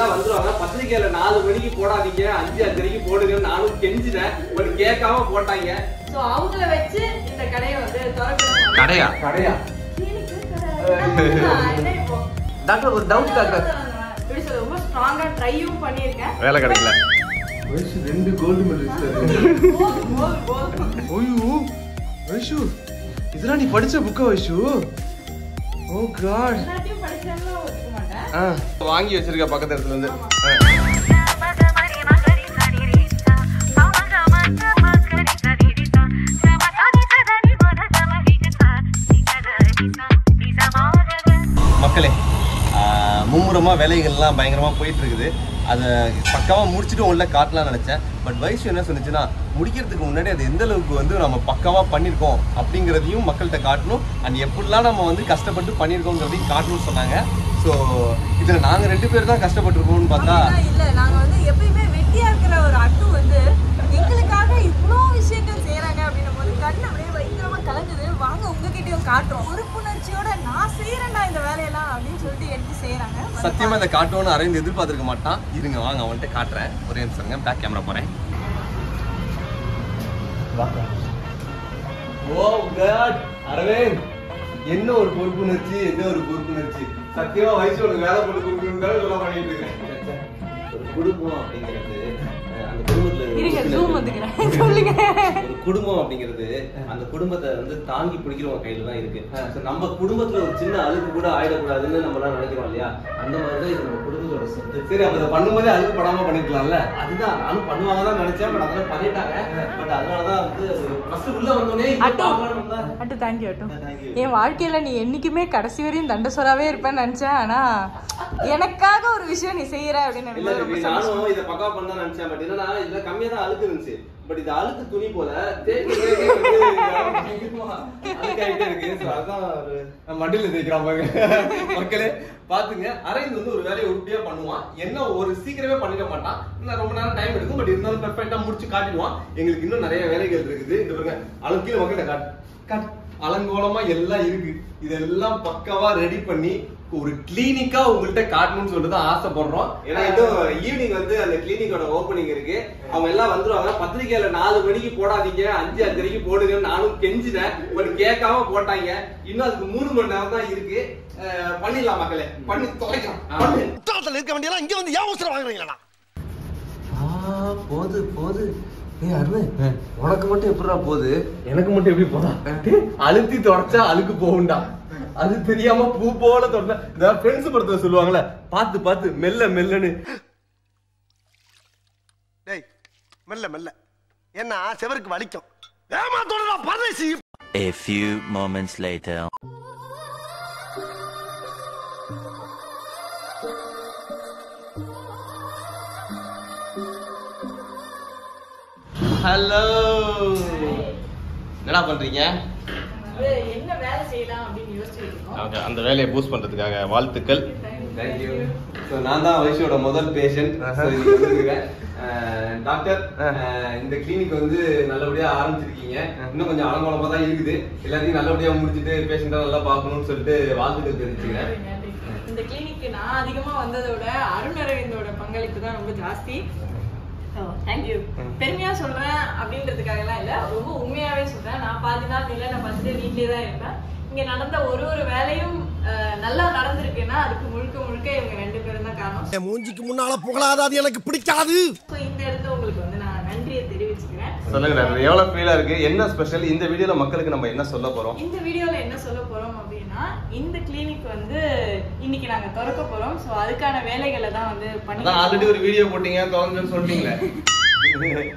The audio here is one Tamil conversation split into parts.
எல்லாம் வந்துருவாங்க. பத்திரிக்கையில 4 மணிக்கு போடாதீங்க, 5:30 போடுங்க. நானும் கெஞ்சினேன், பட் கேட்காம போட்டாங்க. சோ அவங்கள வச்சு இந்த கடையை வந்து திறக்கணும். கடையா என்ன இப்போ டாக்டர் ஒரு டவுட் டாக்டர். இப்படி சொல்ல ரொம்ப ஸ்ட்ராங்கா ட்ரையும் பண்ணிருக்கேன். வேலை கிடைக்கல. Vaishu 2 gold medals. ஐயோ வைஷு, இதெல்லாம் நீ படிச்ச புக்கா வைஷு? ஓ காட். எல்லாத்தையும் படிச்சேன்னா ஒத்துக்க மாட்டேன். வாங்கி வச்சிருக்க பக்கத்து இடத்துல இருந்து. மக்களே, மும்முரமா வேலைகள்லாம் பயங்கரமா போயிட்டு இருக்குது. அதை பக்காவா முடிச்சுட்டு உள்ள காட்டலாம்னு நினைச்சேன். பட் வைஷு என்ன சொன்னிச்சுன்னா, முடிக்கிறதுக்கு முன்னாடி அது எந்த அளவுக்கு வந்து நம்ம பக்காவா பண்ணியிருக்கோம் அப்படிங்கிறதையும் மக்கள்கிட்ட காட்டணும். அண்ட் எப்படிலாம் நம்ம வந்து கஷ்டப்பட்டு பண்ணியிருக்கோங்கிறதையும் காட்டணும்னு சொன்னாங்க. ஸோ இதில் நாங்கள் 2 பேர் தான் கஷ்டப்பட்டுருக்கோம்னு பார்த்தா இல்லை, நாங்கள் வந்து எப்பயுமே வெட்டியா இருக்கிற ஒரு அட்டு வந்து எங்களுக்காக இவ்வளோ விஷயங்கள் செய்யறாங்க அப்படின்னும் போது கண்ணு அப்படியே பயங்கரமா கலங்குது. வாங்க உங்ககிட்டயும் காட்டுறோம். பொறுப்புணர்ச்சியோட நான் செய்யறேன்டா இந்த வேலையெல்லாம் அப்படின்னு சொல்லிட்டு எடுத்து செய்யறாங்க. சத்தியமா இந்த காட்டுவோன்னு அரவிந்த் எதிர்பார்த்திருக்க மாட்டான். இருங்க வாங்க அவன்கிட்ட காட்டுறேன். ஒரே நிமிஷம் பேக் கேமரா போறேன். ஓ காட் அரவிந்த், என்ன ஒரு பொறுப்புணர்ச்சி, என்ன ஒரு பொறுப்புணர்ச்சி. சத்தியமா வயசு உனக்கு வேலை போட்டு கொடுக்கணும்னு சொல்ல பண்ணிட்டு இருக்கேன். ஒரு குடும்பம் அப்படிங்கிறது அந்த குடும்பத்துல ஒரு குடும்பம் அப்படிங்கிறது அந்த குடும்பத்தை வந்து தாங்கி பிடிக்கிறவங்க கையில தான் இருக்கு. நம்ம குடும்பத்துல ஒரு சின்ன அழுக்கு கூட ஆயிடக்கூடாதுன்னு நம்ம எல்லாம் நினைக்கிறோம் இல்லையா? அந்த மாதிரிதான் இது நம்ம குடும்பத்தோட சொத்து. சரி, அப்ப அதை பண்ணும்போதே அழுக்கு படாம பண்ணிக்கலாம்ல. அதுதான் நானும் பண்ணுவாங்க தான் நினைச்சேன். பட் அதெல்லாம் பண்ணிட்டாங்க. பட் அதனாலதான் வந்து ஃபர்ஸ்ட் உள்ள வந்தோடனே என் வாழ்க்கையில நீ என்னைக்குமே கடைசி வரையும் தண்டசோராவே இருப்பேன்னு நினைச்சேன். ஆனா எனக்காக ஒரு விஷயம் நீ செய்யற அப்படின்னு நானும் இதை பக்கா பண்ண நினைச்சேன். பட் என்னன்னா இதுல கம்மியா தான் அழுக்கு இருந்துச்சு. பட் இது அழுக்கு துணி போல அழுக்காயிட்டே இருக்கு. அதான் மண்டியில தேய்க்கிறாங்க. மக்களே பாத்துங்க, அரவிந்த் வந்து ஒரு வேலையை உருப்படியா பண்ணுவான். என்ன ஒரு சீக்கிரமே பண்ணிட மாட்டான். இன்னும் ரொம்ப நேரம் டைம் எடுக்கும். பட் இருந்தாலும் பெர்ஃபெக்ட்டா முடிச்சு காட்டிடுவான். எங்களுக்கு இன்னும் நிறைய வேலைகள் இருக்குது. இந்த பாருங்க, அழுக்கில மக்கள்கிட்ட காட்டு அலங்கோலமா எல்லாம் இருக்கு. இதெல்லாம் பக்காவா ரெடி பண்ணி ஒரு கிளினிக்கா உங்கள்கிட்ட காட்டணும்னு சொல்லிட்டு ஆசைப்படுறோம். ஏன்னா இன்னும் ஈவினிங் வந்து அந்த கிளினிக்கோட ஓபனிங் இருக்கு. அவங்க எல்லாம் வந்துருவாங்க. பத்திரிக்கையில 4 மணிக்கு போடாதீங்க, 5:30 போடுங்க. நானும் கெஞ்சினேன், பட் கேட்காம போட்டாங்க. இன்னும் அதுக்கு 3 மணி நேரம் தான் இருக்கு. பண்ணிடலாம் மக்களே, பண்ணி தொலைக்கலாம். இருக்க வேண்டியெல்லாம் இங்க வந்து ஏன் அவசரம் வாங்குறீங்களா? போது உனக்கு மட்டும் எப்படிடா போகுது? எனக்கு மட்டும் எப்படி போதா? அழுத்தி தொடச்சா அழுக்கு போகும்டா. அது தெரியாம பூ போல தொடர்ந்த இந்த ஃப்ரெண்ட்ஸ் படத்துல சொல்லுவாங்கல்ல, பார்த்து பார்த்து மெல்ல மெல்லன்னு. டேய் மெல்ல மெல்ல என்ன செவருக்கு வலிக்கும். ஏமாத்தோடா பரதேசி. A few moments later. Hello, என்னடா பண்றீங்க? என்ன வேலை செய்யலாம் அப்படின்னு யோசிச்சுட்டு இருக்கோம். அந்த வேலையை பூஸ்ட் பண்றதுக்காக வாழ்த்துக்கள். தேங்க்யூ. நான் தான் வைஷோட முதல் பேஷண்ட். டாக்டர், இந்த கிளினிக் வந்து நல்லபடியா ஆரம்பிச்சிருக்கீங்க. இன்னும் கொஞ்சம் அலங்கோலமா தான் இருக்குது. எல்லாத்தையும் நல்லபடியா முடிச்சுட்டு பேஷண்டா நல்லா பாக்கணும்னு சொல்லிட்டு வாழ்த்துக்கள் தெரிவிச்சுக்கிறேன். இந்த கிளினிக்கு நான் அதிகமா வந்ததோட அருண் அரவிந்தோட பங்களிப்பு தான் ரொம்ப ஜாஸ்தி. தேங்க்யூ. பெருமையா சொல்றேன் அப்படின்றதுக்காக எல்லாம் இல்ல, ரொம்ப உண்மையாவே சொல்றேன். நான் பாதி நாள் இல்லை, நான் பார்த்துட்டு வீட்லயே தான் இருப்பேன். இங்க நடந்த ஒரு வேலையும் நல்லா நடந்திருக்குன்னா அதுக்கு முழுக்க இவங்க 2 பேரும் தான் காரணம். மூஞ்சிக்கு முன்னால புகழாத, அது எனக்கு பிடிக்காது. இந்த இடத்துல உங்களுக்கு வந்து நான் நன்றியை தெரிவிச்சுக்கிறேன். சொல்லுங்க டாக்டர், எவ்வளவு ஃபீலா இருக்கு? என்ன ஸ்பெஷல் இந்த வீடியோல மக்களுக்கு நம்ம என்ன சொல்ல போறோம்? இந்த வீடியோல என்ன சொல்ல போறோம் அப்படின்னா, இந்த கிளினிக் வந்து இன்னைக்கு நாங்க திறக்க போறோம். சோ அதுக்கான வேலைகளை தான் வந்து பண்ணி ஆல்ரெடி ஒரு வீடியோ போட்டீங்க, திறந்துன்னு சொல்லிட்டீங்களே.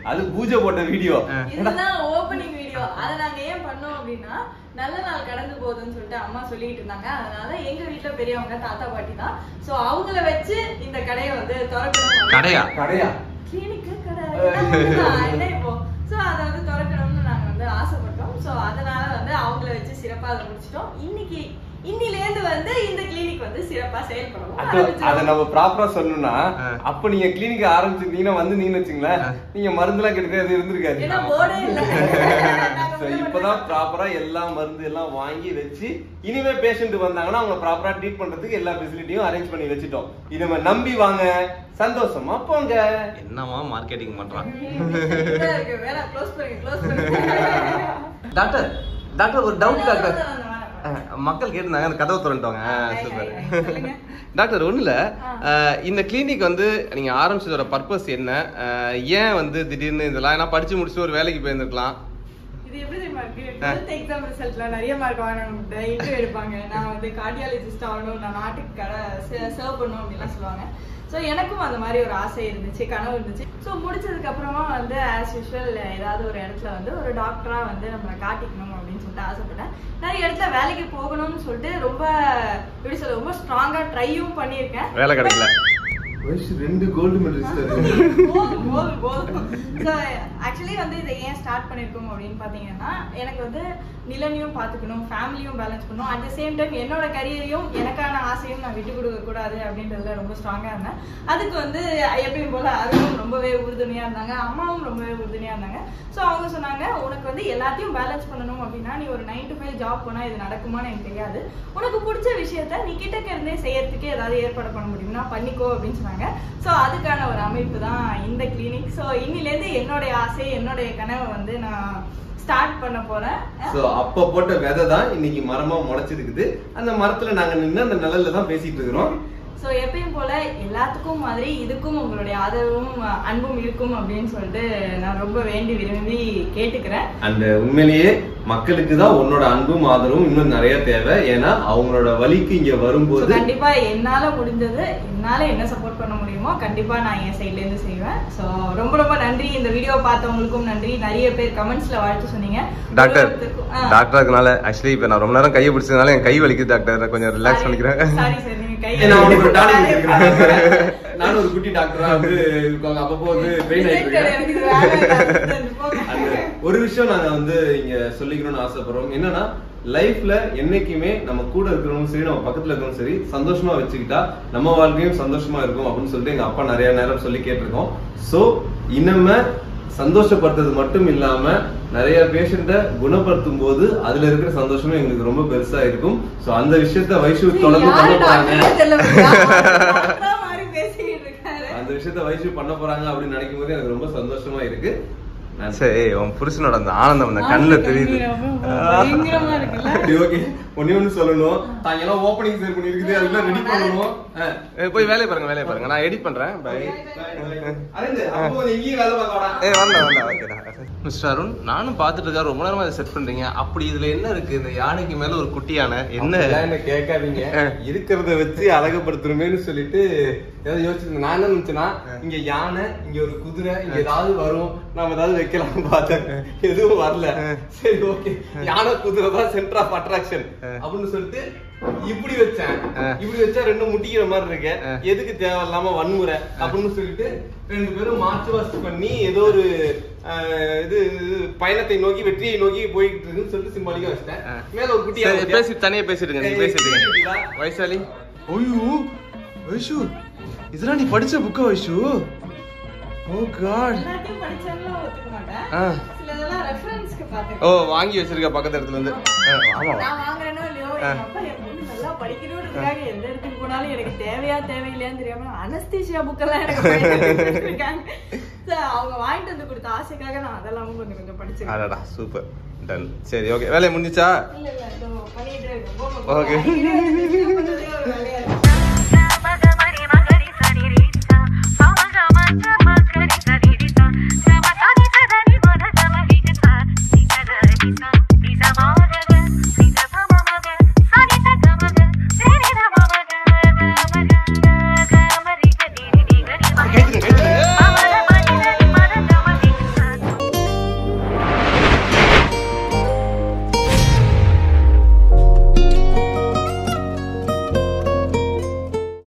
அது பூஜை போட்ட வீடியோ. இதுதான் ஓபனிங் வீடியோ. அதை நாங்க ஏன் பண்ணோம் அப்படின்னா, நல்ல நாள் கடந்து போகுதுன்னு சொல்லிட்டு அம்மா சொல்லிட்டு இருந்தாங்க. அதனால எங்க வீட்டுல பெரியவங்க தாத்தா பாட்டி தான். சோ அவங்கள வச்சு இந்த கடையை வந்து திறக்கணும். கடையா கிளினிக்கு கடை என்ன இப்போ. சோ அதை வந்து திறக்கணும்னு நாங்க வந்து ஆசைப்பட்டோம். சோ அதனால வந்து அவங்கள வச்சு சிறப்பா அதை முடிச்சிட்டோம். இன்னைக்கு இன்னிலேந்து வந்து இந்த கிளினிக் வந்து சிறப்பா செயல்படும். அத நம்ம ப்ராப்பரா சொல்லணும்னா அப்ப நீங்க கிளினிக் ஆரம்பிச்சிருந்தீங்கன்னா வந்தீங்கன்னு வச்சுங்களேன், நீங்க மருந்துலாம் கிடையாது இருந்திருக்காது. ஏன்னா போர்டே இல்ல. இப்பதான் ப்ராப்பரா எல்லா மருந்து எல்லாம் வாங்கி வச்சு இனிமே பேஷண்ட் வந்தாங்கன்னா அவங்க ப்ராப்பரா ட்ரீட் பண்றதுக்கு எல்லா ஃபெசிலிட்டியும் அரேஞ்ச் பண்ணி வச்சுட்டோம். இதை நம்பி வாங்க, சந்தோஷமா போங்க. என்னமா மார்க்கெட்டிங் பண்றான் டாக்டர். டாக்டர் ஒரு டவுட் டாக்டர். மக்கள் கேட்டிருந்தாங்க, அந்த கதவை திறந்துட்டாங்க. Super doctor. ஒண்ணு இல்ல, இந்த கிளினிக் வந்து நீங்க ஆரம்பிச்சதோட பர்பஸ் என்ன? ஏன் வந்து திடீர்னு இதெல்லாம்? ஏன்னா படிச்சு முடிச்சு ஒரு வேலைக்கு போயிருந்துருக்கலாம். இது எப்படி தெரியுமா இருக்கு, 12th எக்ஸாம் ரிசல்ட்ல நிறைய மார்க் வாங்கணும், இன்டர்வியூ எடுப்பாங்க. நான் வந்து கார்டியாலஜிஸ்ட் ஆகணும், நான் நாட்டுக்கு சர்வ் பண்ணணும் அப்படின்லாம் சொல்லுவாங்க. ஸோ எனக்கும் அந்த மாதிரி ஒரு ஆசை இருந்துச்சு, கனவு இருந்துச்சு. ஸோ முடிச்சதுக்கு அப்புறமா வந்து ஆஸ் யூஸ்வல் ஏதாவது ஒரு இடத்துல வந்து ஒரு டாக்டரா வந்து நம்ம காட்டிக்கணும் அப்படின்னு சொல்லிட்டு ஆசைப்பட்டேன். நிறைய இடத்துல வேலைக்கு போகணும்னு சொல்லிட்டு ரொம்ப எப்படி சொல்ல, ரொம்ப ஸ்ட்ராங்கா ட்ரையும் பண்ணியிருக்கேன். வேலை கிடைக்கல. வயசு 2 கோல்டு மெடலிஸ்ட். ஆக்சுவலி வந்து இதை ஏன் ஸ்டார்ட் பண்ணிருக்கோம் அப்படின்னு பாத்தீங்கன்னா, எனக்கு வந்து நிலனையும் பாத்துக்கணும், ஃபேமிலியும் பேலன்ஸ் பண்ணணும், அட் த சேம் டைம் என்னோட கரியரையும் எனக்கான ஆசையும் நான் விட்டு கொடுக்க கூடாது அப்படின்றதுல ரொம்ப ஸ்ட்ராங்கா இருந்தேன். அதுக்கு வந்து எப்பயும் போல அருணும் ரொம்பவே உறுதுணையா இருந்தாங்க, அம்மாவும் ரொம்பவே உறுதுணையா இருந்தாங்க. ஸோ அவங்க சொன்னாங்க, உனக்கு வந்து எல்லாத்தையும் பேலன்ஸ் பண்ணணும் அப்படின்னா நீ ஒரு 9 to 5 ஜாப் போனா இது நடக்குமான்னு எனக்கு தெரியாது. உனக்கு பிடிச்ச விஷயத்த நீ கிட்டக்க இருந்தே செய்யறதுக்கு ஏதாவது ஏற்பாடு பண்ண முடியும்னா பண்ணிக்கோ அப்படின்னு சொன்னாங்க. சோ அதுக்கான ஒரு அமைப்பு தான் இந்த கிளினிக். சோ இன்னிலேருந்து என்னோட ஆசை, என்னோட கனவை வந்து நான் ஸ்டார்ட் பண்ண போறேன். சோ அப்ப போட்ட விதை தான் இன்னைக்கு மரமா முளைச்சிருக்குது. அந்த மரத்துல நாங்க நின்று அந்த நிழல்ல தான் பேசிட்டு இருக்கிறோம். சோ எப்பயும் போல எல்லாத்துக்கும் மாதிரி இதுக்கும் உங்களுடைய ஆதரவும் அன்பும் இருக்கும் அப்படின்னு சொல்லிட்டு நான் ரொம்ப வேண்டி விரும்பி கேட்டுக்கிறேன். அந்த உண்மையிலேயே மக்களுக்கு தான் உன்னோட அன்பும் ஆதரவும் இன்னும் நிறைய தேவை. ஏன்னா அவங்களோட வலிக்கு இங்க வரும்போது கண்டிப்பா என்னால முடிஞ்சது, என்னால என்ன சப்போர்ட் பண்ண முடியுமோ கண்டிப்பா நான் என் சைட்ல இருந்து செய்வேன். சோ ரொம்ப ரொம்ப நன்றி. இந்த வீடியோ பார்த்தவங்களுக்கும் நன்றி. நிறைய பேர் கமெண்ட்ஸ்ல வாழ்த்து சொன்னீங்க. டாக்டர் டாக்டர் ஆக்சுவலி இப்ப நான் ரொம்ப நேரம் கையை பிடிச்சதுனால என் கை வலிக்குது டாக்டர், கொஞ்சம் ரிலாக்ஸ் பண்ணிக்கிறேன். சாரி சார், நீங்க கை நானும் ஒரு குட்டி டாக்டரா வந்து இருக்காங்க. அப்பப்போ வந்து பெயின் ஆயிட்டு ஒரு விஷயம் நாங்க வந்து இங்க சொல்லிக்கணும்னு ஆசைப்படுறோம். என்னன்னா லைஃப்ல என்னைக்குமே நம்ம கூட இருக்கிறவங்க சரி, நம்ம பக்கத்துல இருக்கிறவங்க சரி, சந்தோஷமா வச்சுக்கிட்டா நம்ம வாழ்க்கையும் சந்தோஷமா இருக்கும் அப்படின்னு சொல்லிட்டு எங்க அப்பா நிறைய நேரம் சொல்லி கேட்டிருக்கோம். சோ இனிமே சந்தோஷப்படுறது மட்டும் இல்லாம நிறைய பேஷண்ட குணப்படுத்தும் போது அதுல இருக்கிற சந்தோஷமும் எங்களுக்கு ரொம்ப பெருசா இருக்கும். சோ அந்த விஷயத்த வைஷு தொடர்ந்து பண்ண போறாங்க. அந்த விஷயத்த வைஷு பண்ண போறாங்க அப்படின்னு நினைக்கும் போது எனக்கு ரொம்ப சந்தோஷமா இருக்கு. சரி, உன் புருஷனோட அந்த ஆனந்தம் அந்த கண்ணுல தெரியுது. ஓகே, ஒண்ணு சொல்லணும். தாங்கெல்லாம் ஓபனிங் சேர் பண்ணி இருக்குது, அதெல்லாம் ரெடி பண்ணணும். போய் வேலையை பாருங்க, நான் எடிட் பண்றேன். பை. மிஸ்டர் அருண், நானும் பாத்துட்டு இருக்கேன், ரொம்ப நேரமா இதை செட் பண்றீங்க. அப்படி இதுல என்ன இருக்கு? இந்த யானைக்கு மேல ஒரு குட்டி யானை என்ன கேட்காதீங்க. இருக்கிறத வச்சு அழகுபடுத்துறமேன்னு சொல்லிட்டு ஏதாவது யோசிச்சிருந்தேன். நான் என்ன நினைச்சேன்னா, இங்க யானை, இங்க ஒரு குதிரை, இங்க ஏதாவது வரும், நாம ஏதாவது வைக்கலாம் பார்த்தேன். எதுவும் வரல. சரி ஓகே, யானை குதிரை தான் சென்டர் ஆஃப் அட்ராக்ஷன் அப்படின்னு சொல்லிட்டு இப்படி வச்சேன். இப்படி வச்சா ரெண்டும் முட்டிக்கிற மாதிரி இருக்க, எதுக்கு தேவையில்லாம வன்முறை அப்படின்னு சொல்லிட்டு 2 பேரும் மார்ச் வாஸ்ட் பண்ணி ஏதோ ஒரு இது பயணத்தை நோக்கி, வெற்றியை நோக்கி போயிட்டு இருக்குன்னு சொல்லிட்டு சிம்பாலிக்கா வச்சிட்டேன். மேல ஒரு குட்டி பேசி தனியா பேசிட்டு நீங்க பேசிட்டு வைசாலி. ஐயோ வைஷு, இதெல்லாம் நீ படிச்ச புக்கா வைஷு? ஓ காட். எல்லாத்தையும் படிச்சாலும் ஒத்துக்க மாட்டேன். சிலதெல்லாம் ரெஃபரன்ஸ்க்கு பாத்துட்டேன். ஓ, வாங்கி வச்சிருக்க பக்கத்து இடத்துல இருந்து. ஆமா, நான் வாங்குறேனோ இல்லையோ, எங்க அப்பா என் பொண்ணு நல்லா படிக்கணும்ன்றதுக்காக எந்த இடத்துக்கு போனாலும் எனக்கு தேவையா தேவையில்லையான்னு தெரியாம அனஸ்தீசியா புக்கெல்லாம் எனக்கு படிச்சிருக்காங்க. அவங்க வாங்கிட்டு வந்து கொடுத்த ஆசைக்காக நான் அதெல்லாம் கொஞ்சம் படிச்சிருக்கேன். அடடா, சூப்பர், டன். சரி ஓகே, வேலையை முடிஞ்சிச்சா? இல்ல பண்ணிட்டே இருக்கேன். ஓகே. வேலையா இருக்கு.